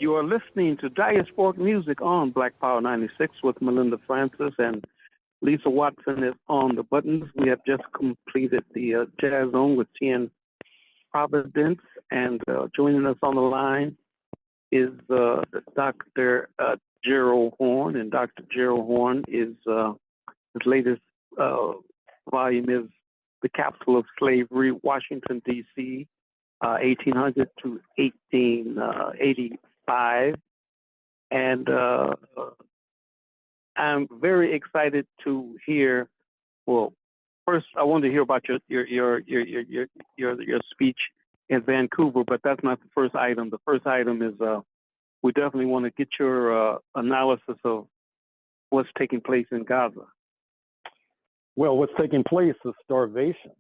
You are listening to Diasporic Music on Black Power 96 with Melinda Francis, and Lisa Watson is on the buttons. We have just completed the Jazz Zone with Tien Providence, and joining us on the line is Dr. Gerald Horne, and Dr. Gerald Horne is his latest volume is The Capital of Slavery, Washington, D.C., 1800 to 1885. And I'm very excited to hear. Well, first, I want to hear about your speech in Vancouver, but that's not the first item. The first item is we definitely want to get your analysis of what's taking place in Gaza. Well, what's taking place is starvation.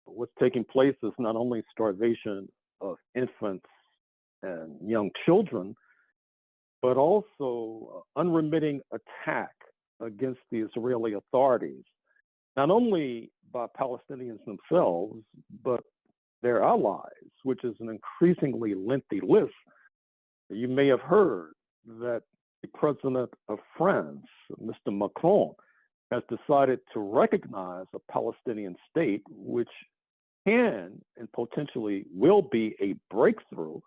What's taking place is not only starvation of infants and young children, but also unremitting attack against the Israeli authorities, not only by Palestinians themselves, but their allies, which is an increasingly lengthy list. You may have heard that the president of France, Mr. Macron, has decided to recognize a Palestinian state, which can and potentially will be a breakthrough.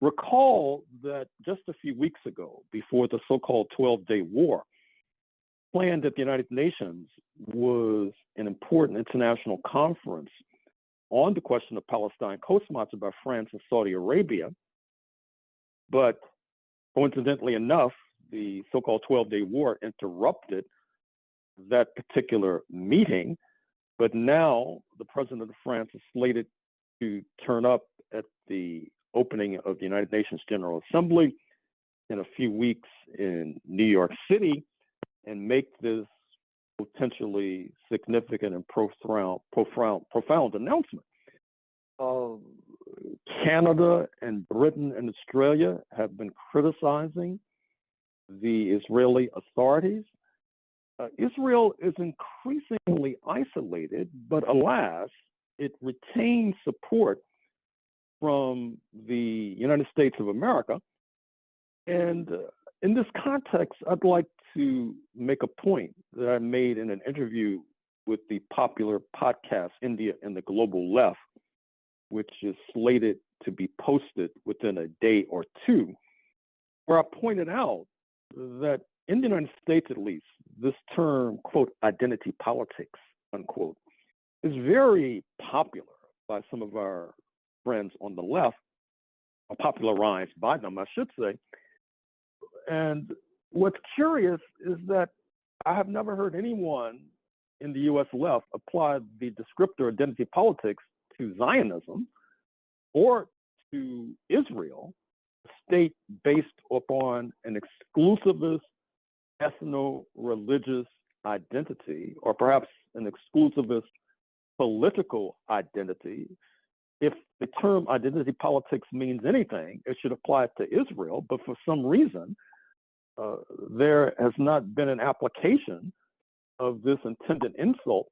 Recall that just a few weeks ago, before the so-called 12-day war, planned at the United Nations was an important international conference on the question of Palestine, co-sponsored by France and Saudi Arabia. But coincidentally enough, the so-called 12-day war interrupted that particular meeting. But now the president of France is slated to turn up at the opening of the United Nations General Assembly in a few weeks in New York City and make this potentially significant and profound announcement. Canada and Britain and Australia have been criticizing the Israeli authorities. Israel is increasingly isolated, but alas, it retains support from the United States of America. And in this context, I'd like to make a point that I made in an interview with the popular podcast, India and the Global Left, which is slated to be posted within a day or two, where I pointed out that in the United States, at least, this term, quote, identity politics, unquote, is very popular by some of our friends on the left, or popularized by them, I should say. And what's curious is that I have never heard anyone in the US left apply the descriptor identity politics to Zionism or to Israel, a state based upon an exclusivist ethno-religious identity, or perhaps an exclusivist political identity. If the term identity politics means anything, it should apply to Israel, but for some reason, there has not been an application of this intended insult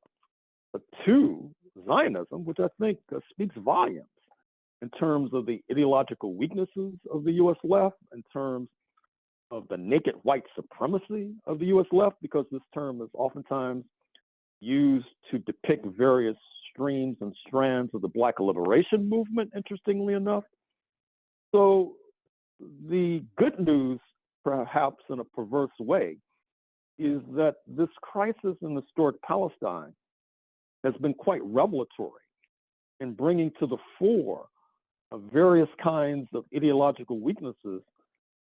to Zionism, which I think speaks volumes in terms of the ideological weaknesses of the US left, in terms of the naked white supremacy of the US left, because this term is oftentimes used to depict various streams and strands of the Black liberation movement, interestingly enough. So the good news, perhaps in a perverse way, is that this crisis in historic Palestine has been quite revelatory in bringing to the fore of various kinds of ideological weaknesses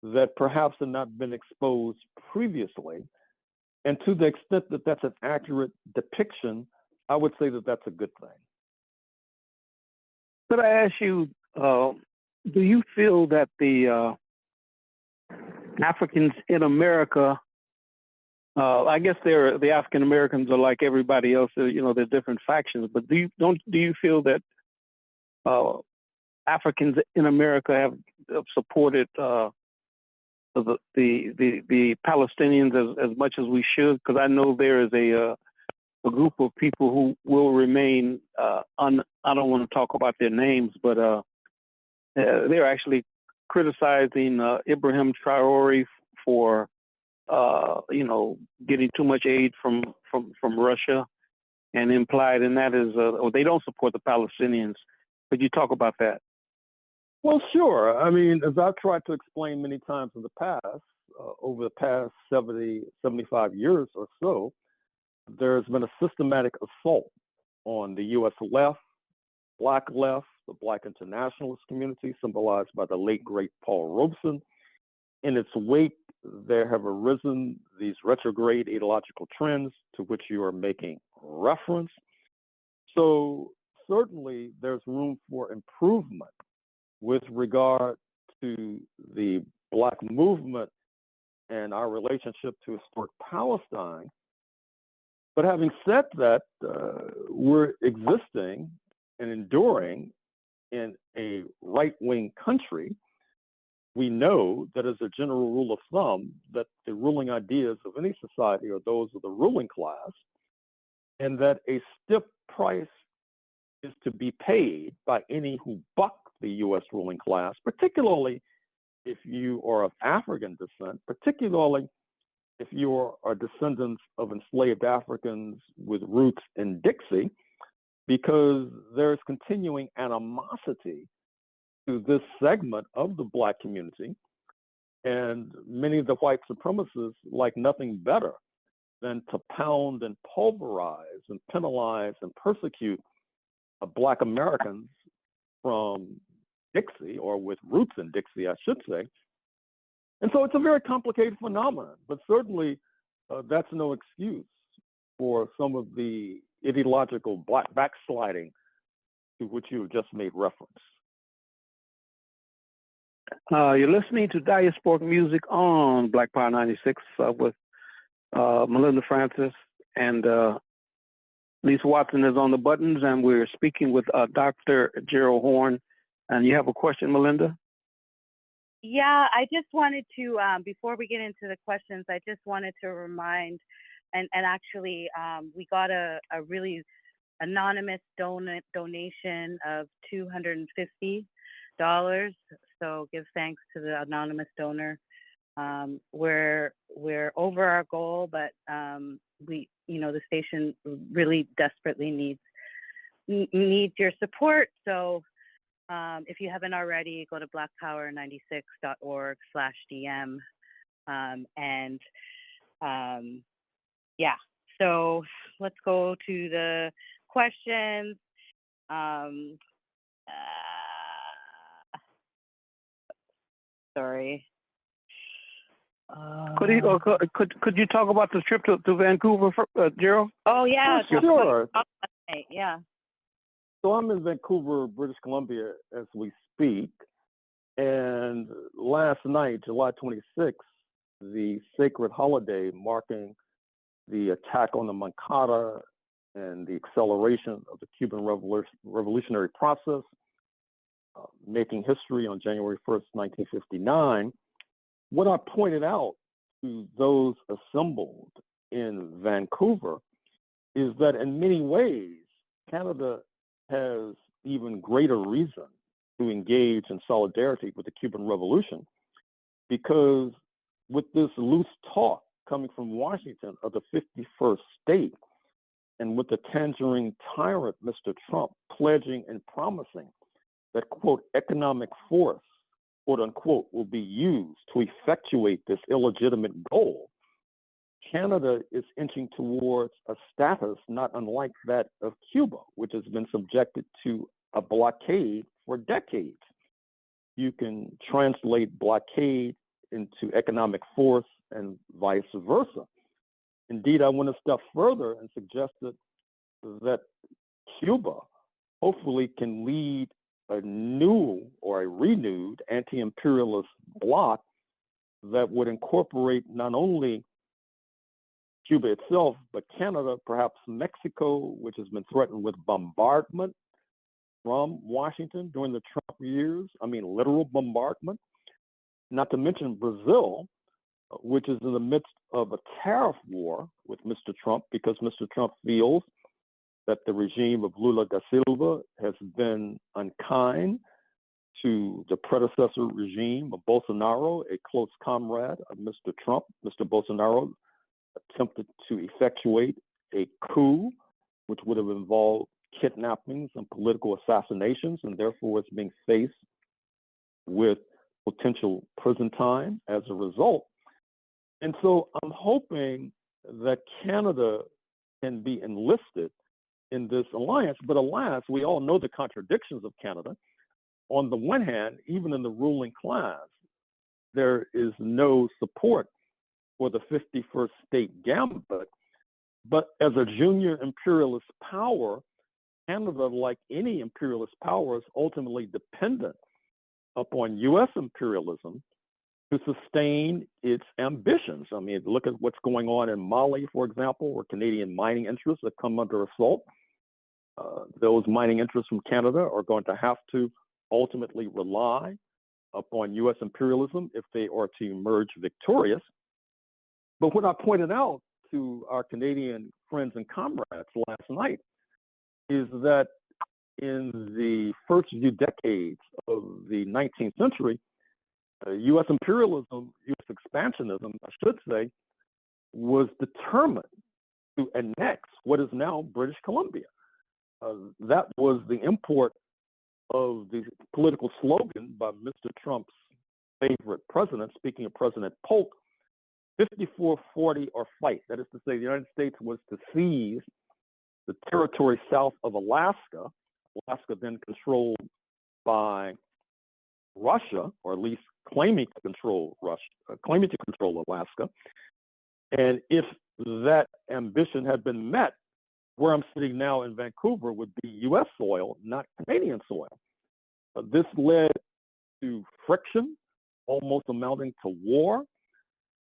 that perhaps had not been exposed previously. And to the extent that that's an accurate depiction, I would say that that's a good thing. Could I ask you, do you feel that the Africans in America, I guess the African Americans are like everybody else, you know, they're different factions, but do you feel that Africans in America have supported the Palestinians as much as we should? Because I know there is a group of people who will remain I don't want to talk about their names, but they're actually criticizing Ibrahim Traore for, getting too much aid from Russia, and implied in that is, they don't support the Palestinians. Could you talk about that? Well, sure. I mean, as I've tried to explain many times in the past, over the past 70, 75 years or so, there's been a systematic assault on the U.S. left, the Black internationalist community, symbolized by the late, great Paul Robeson. In its wake, there have arisen these retrograde ideological trends to which you are making reference. So certainly there's room for improvement with regard to the Black movement and our relationship to historic Palestine. But having said that, we're existing and enduring in a right-wing country. We know that as a general rule of thumb, that the ruling ideas of any society are those of the ruling class, and that a stiff price is to be paid by any who buck the U.S. ruling class, particularly if you are of African descent, particularly if you are descendants of enslaved Africans with roots in Dixie, because there's continuing animosity to this segment of the Black community. And many of the white supremacists like nothing better than to pound and pulverize and penalize and persecute Black Americans from Dixie, or with roots in Dixie, I should say. And so it's a very complicated phenomenon, but certainly that's no excuse for some of the ideological Black backsliding to which you have just made reference. You're listening to Diasporic Music on Black Power 96 with Melinda Francis, and Lisa Watson is on the buttons, and we're speaking with Dr. Gerald Horne. And you have a question, Melinda? Yeah, I just wanted to, before we get into the questions, I just wanted to remind, and actually we got a really anonymous donation of $250. So give thanks to the anonymous donor. We're over our goal, but the station really desperately needs your support. So if you haven't already, go to blackpower96.org/DM. Yeah, so let's go to the questions. Sorry. Could you talk about the trip to Vancouver, Gerald? Oh yeah, sure. Yeah. So I'm in Vancouver, British Columbia, as we speak. And last night, July 26th, the sacred holiday marking the attack on the Moncada and the acceleration of the Cuban revolutionary process, making history on January 1st, 1959, what I pointed out to those assembled in Vancouver is that in many ways, Canada has even greater reason to engage in solidarity with the Cuban Revolution, because with this loose talk coming from Washington of the 51st state, and with the tangerine tyrant, Mr. Trump, pledging and promising that, quote, economic force, quote unquote, will be used to effectuate this illegitimate goal, Canada is inching towards a status not unlike that of Cuba, which has been subjected to a blockade for decades. You can translate blockade into economic force and vice versa. Indeed, I went a step further and suggested that Cuba hopefully can lead a new or a renewed anti-imperialist bloc that would incorporate not only Cuba itself, but Canada, perhaps Mexico, which has been threatened with bombardment from Washington during the Trump years. I mean, literal bombardment. Not to mention Brazil, which is in the midst of a tariff war with Mr. Trump, because Mr. Trump feels that the regime of Lula da Silva has been unkind to the predecessor regime of Bolsonaro, a close comrade of Mr. Trump. Mr. Bolsonaro attempted to effectuate a coup, which would have involved kidnappings and political assassinations, and therefore is being faced with potential prison time as a result. And so I'm hoping that Canada can be enlisted in this alliance, but alas, we all know the contradictions of Canada. On the one hand, even in the ruling class, there is no support for the 51st state gambit. But as a junior imperialist power, Canada, like any imperialist power, is ultimately dependent upon U.S. imperialism to sustain its ambitions. I mean, look at what's going on in Mali, for example, where Canadian mining interests have come under assault. Those mining interests from Canada are going to have to ultimately rely upon U.S. imperialism if they are to emerge victorious. But what I pointed out to our Canadian friends and comrades last night is that in the first few decades of the 19th century, U.S. imperialism, U.S. expansionism, I should say, was determined to annex what is now British Columbia. That was the import of the political slogan by Mr. Trump's favorite president, speaking of President Polk, 54-40 or fight. That is to say, the United States was to seize the territory south of Alaska, Alaska then controlled by Russia, or at least claiming to control Alaska. And if that ambition had been met, where I'm sitting now in Vancouver would be U.S. soil, not Canadian soil. This led to friction, almost amounting to war,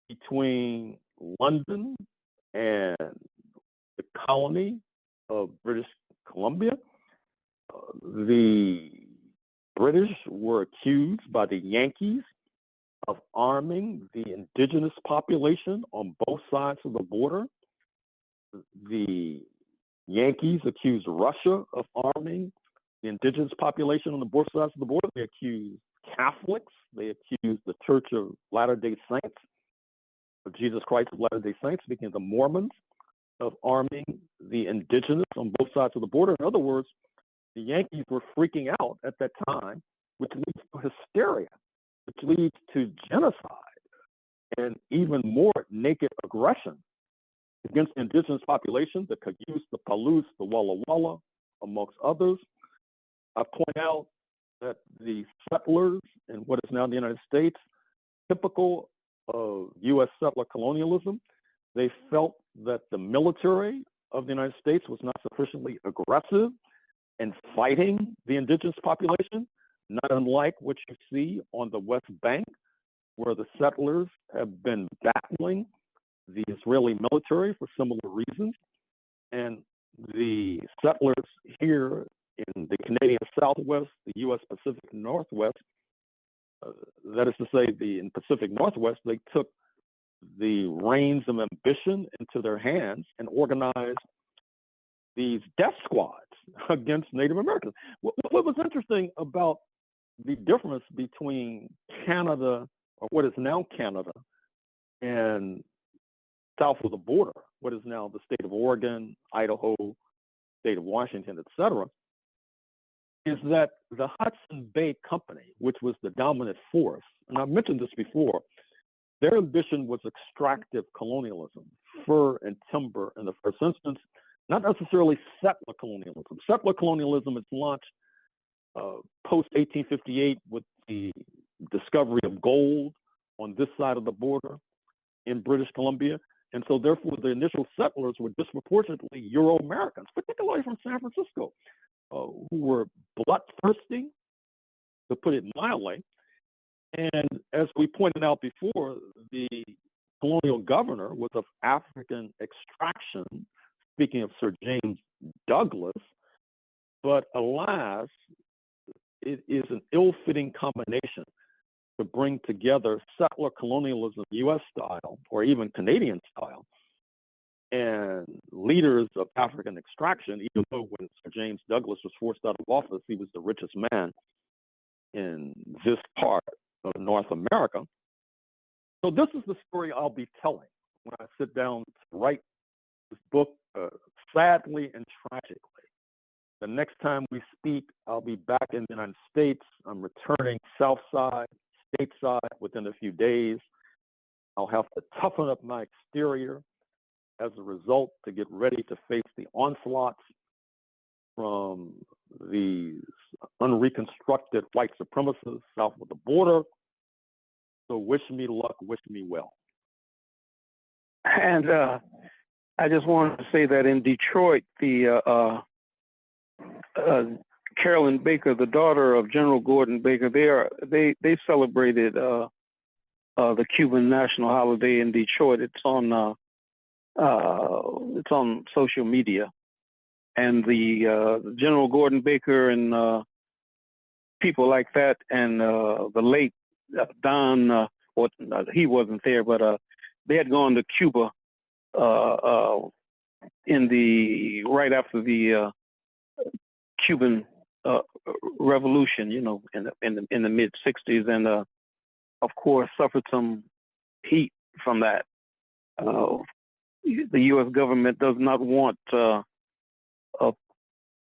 between London and the colony of British Columbia. The British were accused by the Yankees of arming the indigenous population on both sides of the border. The Yankees accused Russia of arming the indigenous population on the both sides of the border. They accused Catholics. They accused the Church of Latter-day Saints, of Jesus Christ of Latter-day Saints, speaking of the Mormons, of arming the indigenous on both sides of the border. In other words, the Yankees were freaking out at that time, which leads to hysteria, which leads to genocide and even more naked aggression against the indigenous population, the Cayuse, the Palouse, the Walla Walla, amongst others. I point out that the settlers in what is now the United States, typical of U.S. settler colonialism, they felt that the military of the United States was not sufficiently aggressive in fighting the indigenous population, not unlike what you see on the West Bank, where the settlers have been battling the Israeli military for similar reasons. And the settlers here in the Canadian Southwest, the U.S. Pacific Northwest, that is to say, in Pacific Northwest, they took the reins of ambition into their hands and organized these death squads against Native Americans. What was interesting about the difference between Canada, or what is now Canada, and south of the border, what is now the state of Oregon, Idaho, state of Washington, et cetera, is that the Hudson Bay Company, which was the dominant force, and I've mentioned this before, their ambition was extractive colonialism, fur and timber in the first instance, not necessarily settler colonialism. Settler colonialism is launched post-1858 with the discovery of gold on this side of the border in British Columbia. And so therefore the initial settlers were disproportionately Euro-Americans, particularly from San Francisco, who were bloodthirsty, to put it mildly. And as we pointed out before, the colonial governor was of African extraction, speaking of Sir James Douglas, but alas, it is an ill-fitting combination to bring together settler colonialism, U.S. style, or even Canadian style, and leaders of African extraction, even though when Sir James Douglas was forced out of office, he was the richest man in this part of North America. So this is the story I'll be telling when I sit down to write this book, sadly and tragically. The next time we speak, I'll be back in the United States. I'm returning south side, stateside within a few days. I'll have to toughen up my exterior as a result to get ready to face the onslaughts from these unreconstructed white supremacists south of the border. So wish me luck, wish me well. And I just wanted to say that in Detroit, the Carolyn Baker, the daughter of General Gordon Baker, they celebrated the Cuban national holiday in Detroit. It's on social media, and the General Gordon Baker and people like that, and the late Don, he wasn't there, but they had gone to Cuba in the right after the Cuban Revolution, you know, in the mid '60s, and of course suffered some heat from that. The U.S. government does not want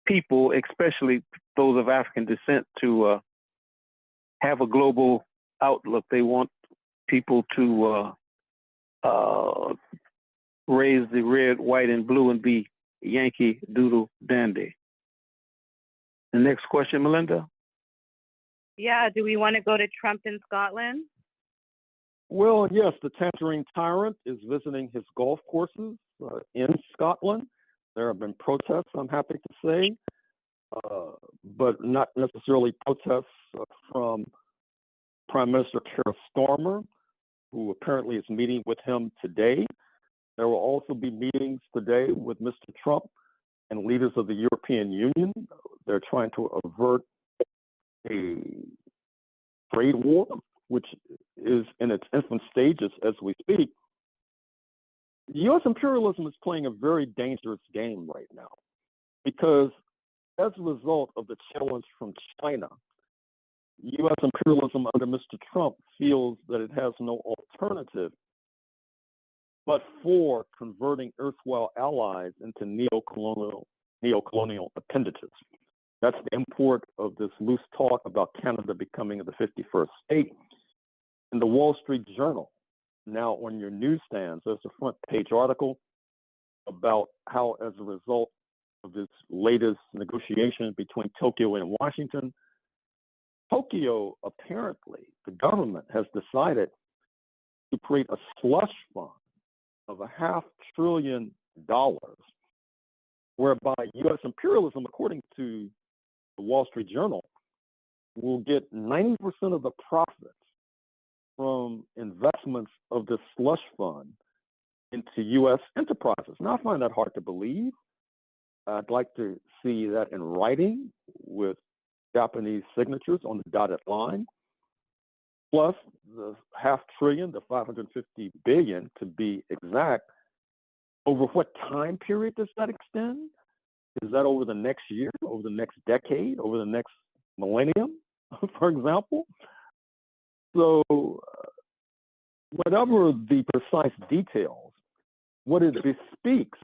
people, especially those of African descent, to have a global outlook. They want people to raise the red, white, and blue and be Yankee Doodle Dandy. The next question, Melinda? Yeah, do we want to go to Trump in Scotland? Well, yes, the Tangerine Tyrant is visiting his golf courses in Scotland. There have been protests, I'm happy to say, but not necessarily protests from Prime Minister Keir Starmer, who apparently is meeting with him today. There will also be meetings today with Mr. Trump and leaders of the European Union. They're trying to avert a trade war, which is in its infant stages as we speak. U.S. imperialism is playing a very dangerous game right now because as a result of the challenge from China, U.S. imperialism under Mr. Trump feels that it has no alternative but for converting erstwhile allies into neocolonial appendages. That's the import of this loose talk about Canada becoming the 51st state. In the Wall Street Journal, now on your newsstands, there's a front page article about how, as a result of this latest negotiation between Tokyo and Washington, Tokyo, apparently, the government has decided to create a slush fund of $500 billion, whereby U.S. imperialism, according to the Wall Street Journal, will get 90% of the profits from investments of the slush fund into U.S. enterprises. Now, I find that hard to believe. I'd like to see that in writing with Japanese signatures on the dotted line, plus the $500 billion, the $550 billion to be exact. Over what time period does that extend? Is that over the next year, over the next decade, over the next millennium, for example? So whatever the precise details, what it bespeaks,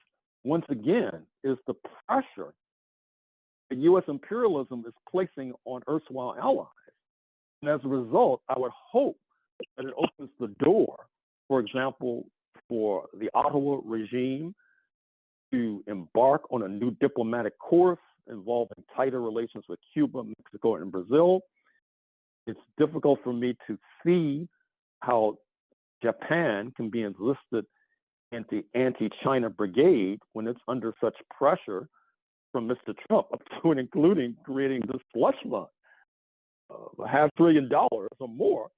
once again, is the pressure that U.S. imperialism is placing on erstwhile allies. And as a result, I would hope that it opens the door, for example, for the Ottawa regime to embark on a new diplomatic course involving tighter relations with Cuba, Mexico, and Brazil. It's difficult for me to see how Japan can be enlisted in the anti-China brigade when it's under such pressure from Mr. Trump, up to and including creating this slush fund, $500 billion or more,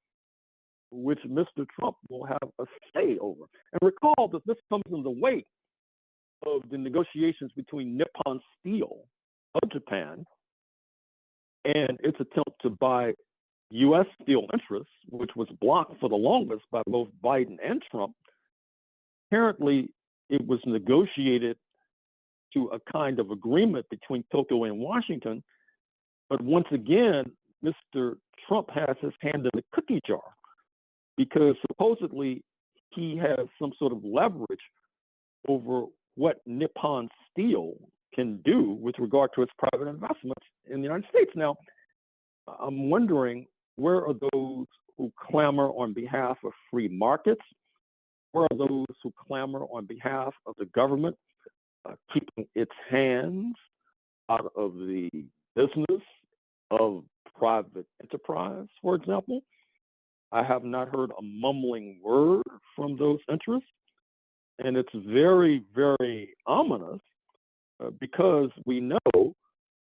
which Mr. Trump will have a say over. And recall that this comes in the wake of the negotiations between Nippon Steel of Japan and its attempt to buy U.S. steel interests, which was blocked for the longest by both Biden and Trump. Apparently, it was negotiated to a kind of agreement between Tokyo and Washington. But once again, Mr. Trump has his hand in the cookie jar because supposedly he has some sort of leverage over what Nippon Steel can do with regard to its private investments in the United States. Now, I'm wondering, where are those who clamor on behalf of free markets? Where are those who clamor on behalf of the government keeping its hands out of the business of private enterprise, for example? I have not heard a mumbling word from those interests. And it's very, very ominous because we know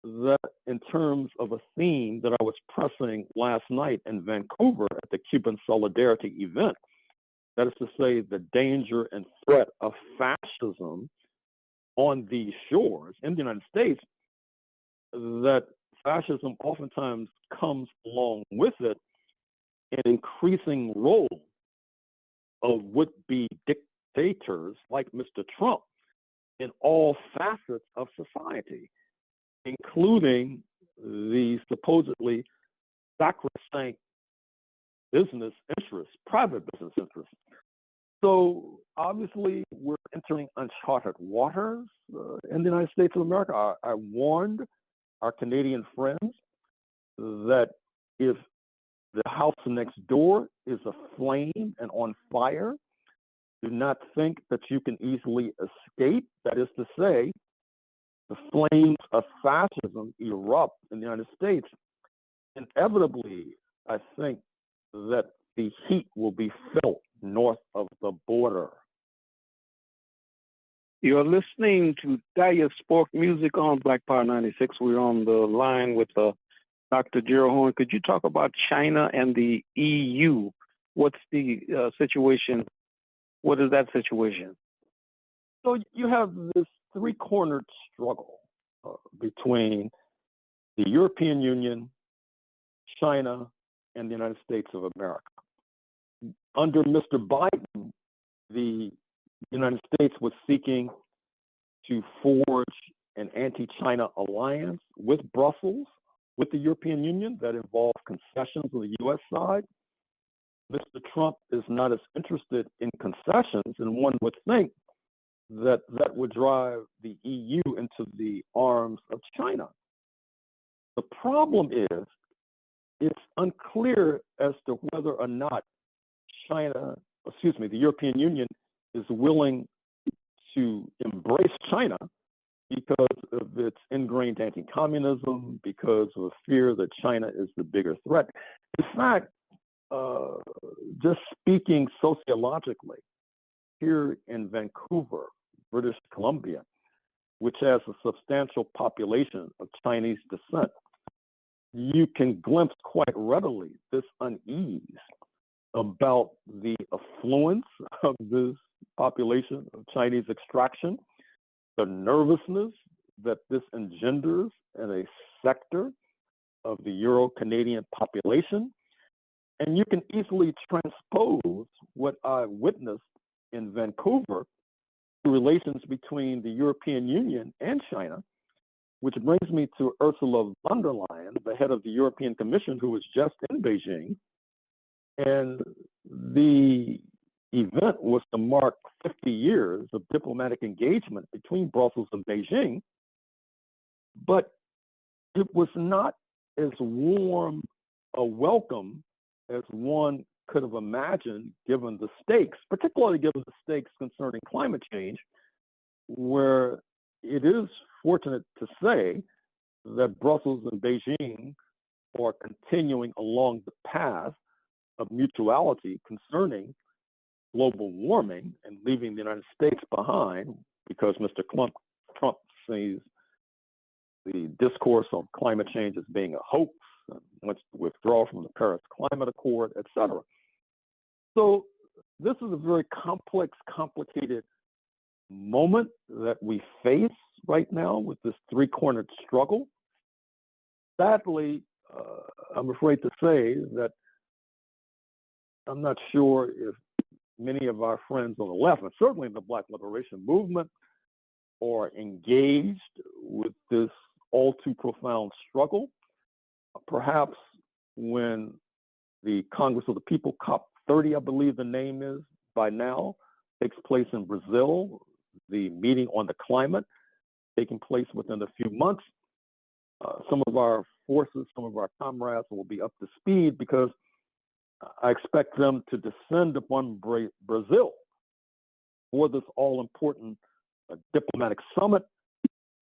that in terms of a theme that I was pressing last night in Vancouver at the Cuban Solidarity event, that is to say, the danger and threat of fascism on these shores in the United States, that fascism oftentimes comes along with it an increasing role of would-be dictators like Mr. Trump in all facets of society, including the supposedly sacrosanct business interests, private business interests. So obviously, we're entering uncharted waters in the United States of America. I warned our Canadian friends that if the house next door is aflame and on fire, do not think that you can easily escape. That is to say, the flames of fascism erupt in the United States. Inevitably, I think that the heat will be felt north of the border. You're listening to Diasporic Music on Black Power 96. We're on the line with Dr. Gerald Horne. Could you talk about China and the EU? What's the situation? What is that situation? So you have this three-cornered struggle between the European Union, China, and the United States of America. Under Mr. Biden, the United States was seeking to forge an anti-China alliance with Brussels, with the European Union that involved concessions on the U.S. side. Mr. Trump is not as interested in concessions, and one would think that that would drive the EU into the arms of China. The problem is, it's unclear as to whether or not the European Union is willing to embrace China because of its ingrained anti-communism, because of a fear that China is the bigger threat. In fact, just speaking sociologically, here in Vancouver, British Columbia, which has a substantial population of Chinese descent, you can glimpse quite readily this unease about the affluence of this population of Chinese extraction, the nervousness that this engenders in a sector of the Euro-Canadian population. And you can easily transpose what I witnessed in Vancouver to relations between the European Union and China, which brings me to Ursula von der Leyen, the head of the European Commission, who was just in Beijing. And the event was to mark 50 years of diplomatic engagement between Brussels and Beijing, but it was not as warm a welcome as one could have imagined given the stakes, particularly given the stakes concerning climate change, where it is fortunate to say that Brussels and Beijing are continuing along the path of mutuality concerning global warming and leaving the United States behind, because Mr. Trump sees the discourse on climate change as being a hoax and wants to withdraw from the Paris Climate Accord, et cetera. So this is a very complex, complicated moment that we face right now with this three-cornered struggle. Sadly, I'm afraid to say that I'm not sure if many of our friends on the left, and certainly the Black Liberation Movement, are engaged with this all too profound struggle. Perhaps when the Congress of the People, COP30, I believe the name is by now, takes place in Brazil, the meeting on the climate taking place within a few months. Some of our forces, some of our comrades will be up to speed because I expect them to descend upon Brazil for this all-important diplomatic summit,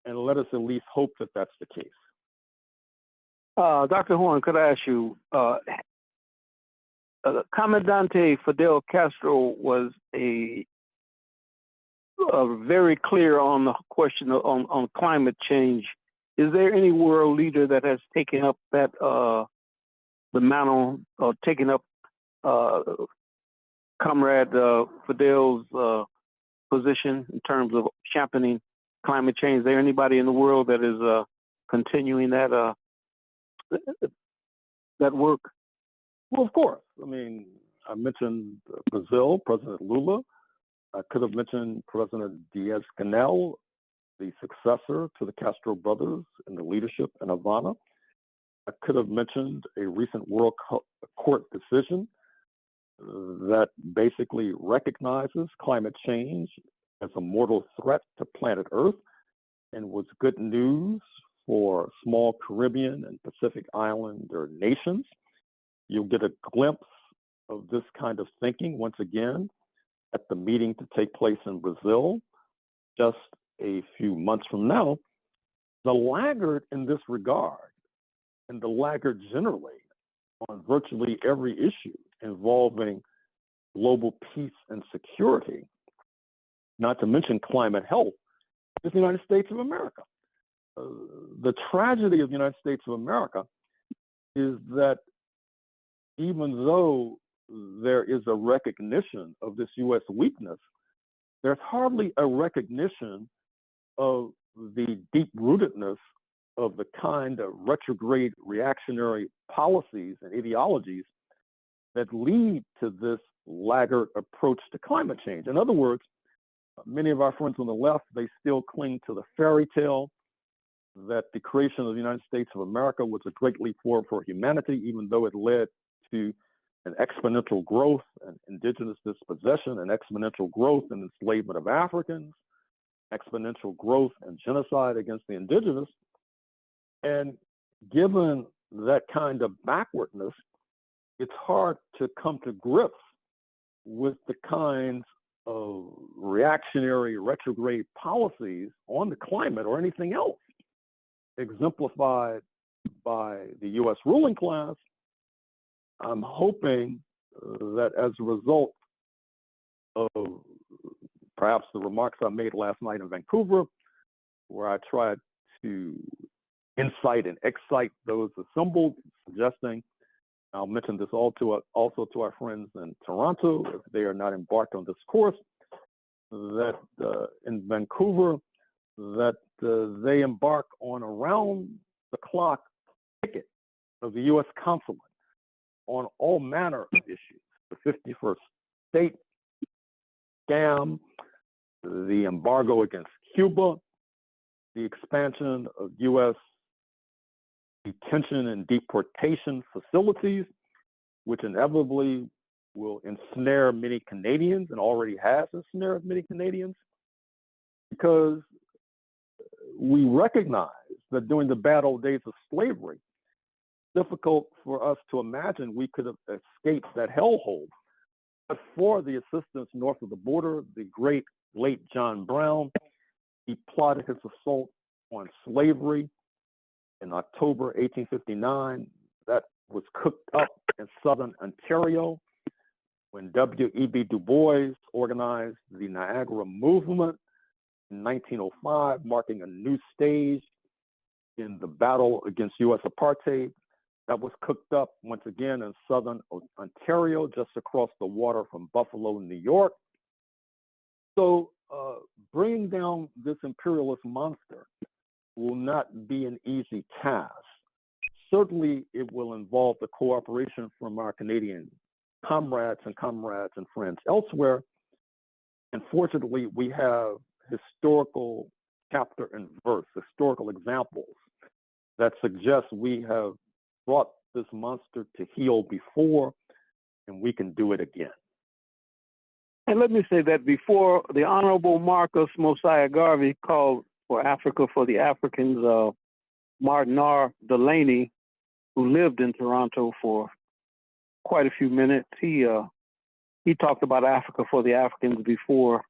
and let us at least hope that that's the case. Dr. Horne, could I ask you, Commandante Fidel Castro was very clear on the question on climate change. Is there any world leader that has taken up that the mantle, or taken up Comrade Fidel's position in terms of championing climate change? Is there anybody in the world that is continuing that work? Well, of course. I mean, I mentioned Brazil, President Lula. I could have mentioned President Diaz-Canel, the successor to the Castro brothers in the leadership in Havana. I could have mentioned a recent World Court decision that basically recognizes climate change as a mortal threat to planet Earth and was good news for small Caribbean and Pacific Islander nations. You'll get a glimpse of this kind of thinking once again at the meeting to take place in Brazil just a few months from now. The laggard in this regard, and the laggard generally on virtually every issue involving global peace and security, not to mention climate health, is the United States of America. The tragedy of the United States of America is that even though there is a recognition of this U.S. weakness, there's hardly a recognition of the deep-rootedness of the kind of retrograde reactionary policies and ideologies that lead to this laggard approach to climate change. In other words, many of our friends on the left, they still cling to the fairy tale that the creation of the United States of America was a great leap forward for humanity, even though it led to an exponential growth in indigenous dispossession, an exponential growth in enslavement of Africans, exponential growth and genocide against the indigenous. And given that kind of backwardness, it's hard to come to grips with the kinds of reactionary retrograde policies on the climate or anything else exemplified by the U.S. ruling class. I'm hoping that as a result of perhaps the remarks I made last night in Vancouver, where I tried to incite and excite those assembled, suggesting, I'll mention this also to our friends in Toronto, if they are not embarked on this course, that in Vancouver, that they embark on around-the-clock ticket of the U.S. consulate on all manner of issues, the 51st state scam, the embargo against Cuba, the expansion of U.S. detention and deportation facilities, which inevitably will ensnare many Canadians and already has ensnared many Canadians, because we recognize that during the bad old days of slavery, difficult for us to imagine we could have escaped that hellhole. But for the assistance north of the border, the great late John Brown, he plotted his assault on slavery in October 1859. That was cooked up in southern Ontario when W.E.B. Du Bois organized the Niagara Movement in 1905, marking a new stage in the battle against U.S. apartheid. That was cooked up once again in southern Ontario, just across the water from Buffalo, New York. So bringing down this imperialist monster will not be an easy task. Certainly, it will involve the cooperation from our Canadian comrades and friends elsewhere. And fortunately, we have historical chapter and verse, historical examples that suggest we have brought this monster to heal before, and we can do it again. And let me say that before the Honorable Marcus Mosiah Garvey called for Africa for the Africans, Martin R. Delaney, who lived in Toronto for quite a few minutes, he talked about Africa for the Africans before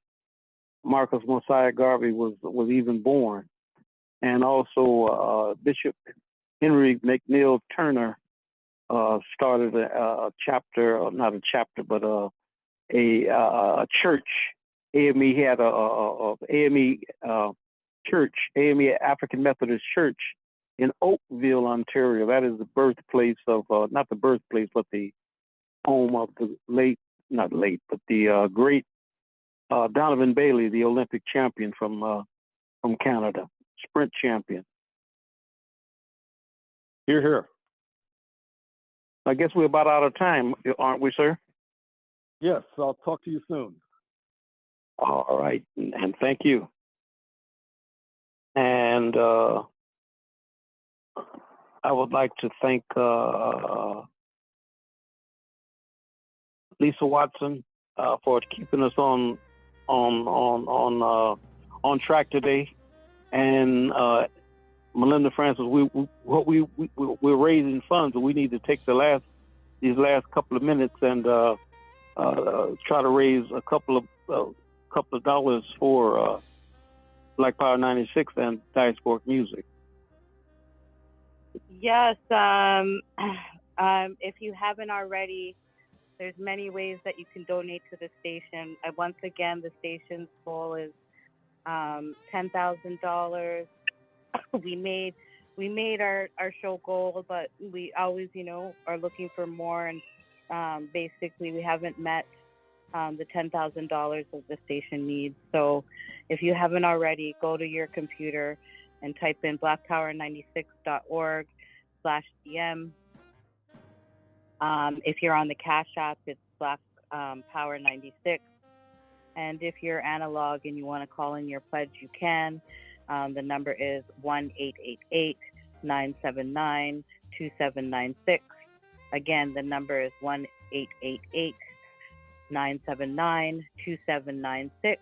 Marcus Mosiah Garvey was even born. And also Bishop Henry McNeil Turner started a chapter, not a chapter, but a church. AME had a AME church, AME African Methodist Church in Oakville, Ontario. That is the birthplace of, not the birthplace, but the home of the the great Donovan Bailey, the Olympic champion from Canada, sprint champion. Hear, hear. I guess we're about out of time, aren't we, sir? Yes, I'll talk to you soon. All right, and thank you. And I would like to thank Lisa Watson for keeping us on track today, and Melinda Francis. We're raising funds, and we need to take these last couple of minutes and try to raise a couple of dollars for Black Power 96 and Diasporic Music. Yes, if you haven't already, there's many ways that you can donate to the station. Once again, the station's goal is $10,000. We made our show goal, but we always, are looking for more. And basically, we haven't met the $10,000 that the station needs. So if you haven't already, go to your computer and type in blackpower96.org/DM. If you're on the Cash App, it's Black Power 96. And if you're analog and you want to call in your pledge, you can. The number is 1-888-979-2796. Again, the number is 1-888-979-2796.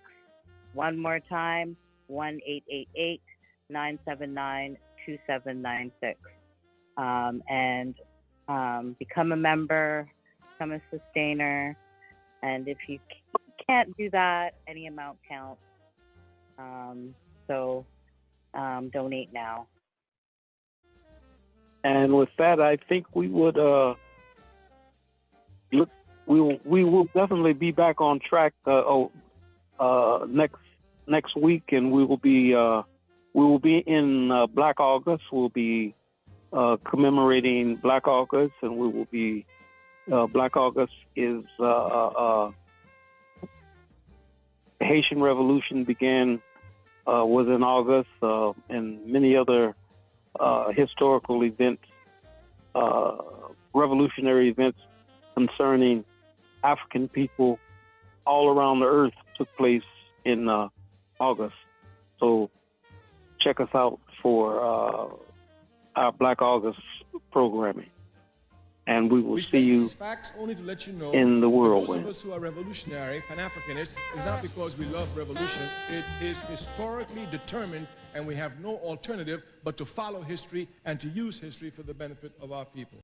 One more time, 1-888-979-2796. And become a member, become a sustainer. And if you can't do that, any amount counts. So donate now. And with that, I think we would we will definitely be back on track next week, and we will be in Black August. We'll be commemorating Black August, and we will be Black August is Haitian Revolution began was in August, and many other historical events, revolutionary events concerning African people all around the earth took place in August. So check us out for our Black August programming. And we will see you only to let you know in the whirlwind. Those of us who are revolutionary, Pan-Africanists, is not because we love revolution. It is historically determined, and we have no alternative but to follow history and to use history for the benefit of our people.